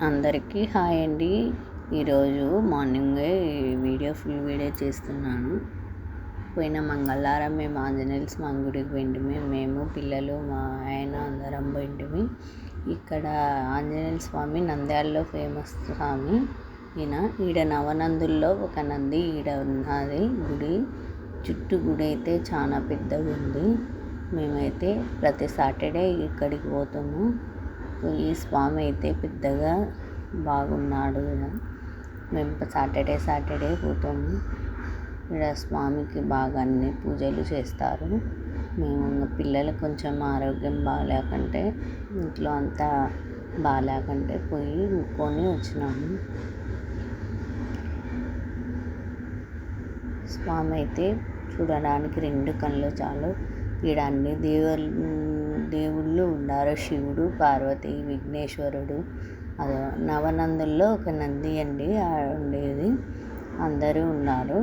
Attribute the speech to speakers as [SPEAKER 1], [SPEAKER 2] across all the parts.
[SPEAKER 1] అందరికీ హాయ్ అండి. ఈరోజు మార్నింగే ఫుల్ వీడియో చేస్తున్నాను. పోయిన మంగళవారం మేము ఆంజనేయ స్వామి గుడికి పోయింటిమి. మేము పిల్లలు మా ఆయన అందరం పోయింటిమి. ఇక్కడ ఆంజనేయ స్వామి నంద్యాలలో ఫేమస్ స్వామి. ఈడ నవనందుల్లో ఒక నంది ఈడ ఉన్నది గుడి. చుట్టూ గుడి అయితే చాలా పెద్దగా ఉంది. మేమైతే ప్రతి సాటర్డే ఇక్కడికి పోతాము. ఈ స్వామి అయితే పెద్దగా బాగున్నాడు. మేము సాటర్డే పోతాము. ఇక్కడ స్వామికి బాగా అన్ని పూజలు చేస్తారు. మేము పిల్లలు కొంచెం ఆరోగ్యం బాగాలేకంటే ఇంట్లో అంతా బాగాలేకంటే పోయి మొక్కుకొని వచ్చినాము. స్వామి అయితే చూడడానికి 2 కళ్ళు చాలు. ఈడ అన్ని దేవుళ్ళు ఉన్నారు. శివుడు, పార్వతి, విఘ్నేశ్వరుడు. నవనందుల్లో ఒక నంది అండి ఉండేది. అందరూ ఉన్నారు.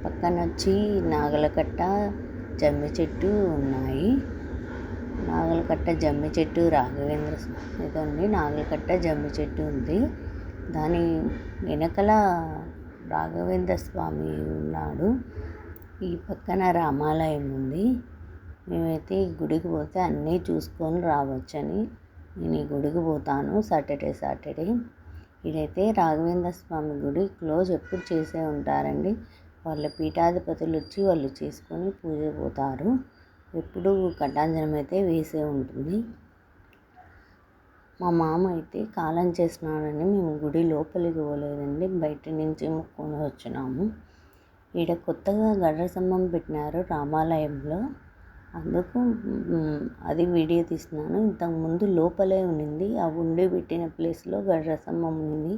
[SPEAKER 1] పక్కన వచ్చి నాగలకట్ట, జమ్మి చెట్టు ఉన్నాయి. నాగలకట్ట, జమ్మి చెట్టు రాఘవేంద్ర ఇదండి. నాగలకట్ట, జమ్మి చెట్టు ఉంది. దాని వెనకల రాఘవేంద్ర స్వామి ఉన్నాడు. ఈ పక్కన రామాలయం ఉంది. మేమైతే ఈ గుడికి పోతే అన్నీ చూసుకొని రావచ్చని నేను ఈ గుడికి పోతాను సాటర్డే. ఇదైతే రాఘవేంద్ర స్వామి గుడి క్లోజ్ ఎప్పుడు చేసే ఉంటారండి. వాళ్ళ పీఠాధిపతులు వచ్చి వాళ్ళు చేసుకొని పూజ పోతారు. ఎప్పుడు కటాంజనం అయితే వేసే ఉంటుంది. మా మామ అయితే కాలం చేసినాడని మేము గుడి లోపలికి పోలేదండి, బయట నుంచి మొక్కుకొని వచ్చినాము. ఈడ కొత్తగా గడ్ర స్తంభం పెట్టినారు రామాలయంలో, అందుకు అది వీడియో తీస్తున్నాను. ఇంతకుముందు లోపలే ఉన్నింది. ఆ ఉండి పెట్టిన ప్లేస్లో గడ్ర స్తంభం ఉంది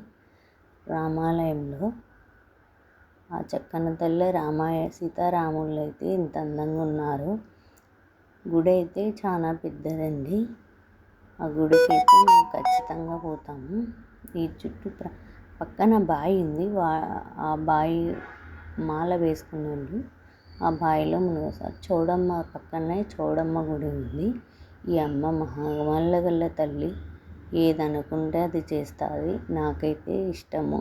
[SPEAKER 1] రామాలయంలో. ఆ చక్కన తల్లి సీతారాములు అయితే ఇంత అందంగా ఉన్నారు. గుడి అయితే చాలా పెద్దదండి. ఆ గుడికి అయితే మేము ఖచ్చితంగా పోతాము. ఈ చుట్టూ పక్కన బావి ఉంది. ఆ బావి మాల వేసుకున్నాడు. ఆ బావిలో మునగసారి చౌడమ్మ పక్కనే చౌడమ్మ గుడి ఉంది. ఈ అమ్మ మహామల్లగల్ల తల్లి ఏదనుకుంటే అది చేస్తుంది. నాకైతే ఇష్టము,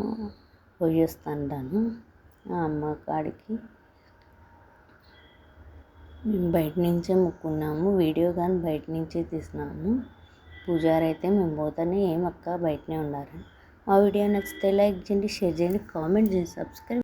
[SPEAKER 1] పోయి వస్తుంటాను ఆ అమ్మ కాడికి. మేము బయట నుంచే మొక్కున్నాము. వీడియో కానీ బయట నుంచే తీసినాము. పూజారి అయితే మేము పోతేనే ఏమక్క బయటనే ఉండాలని. మా వీడియో నచ్చితే లైక్ చేయండి, షేర్ చేయండి, కామెంట్ చేయండి, సబ్స్క్రైబ్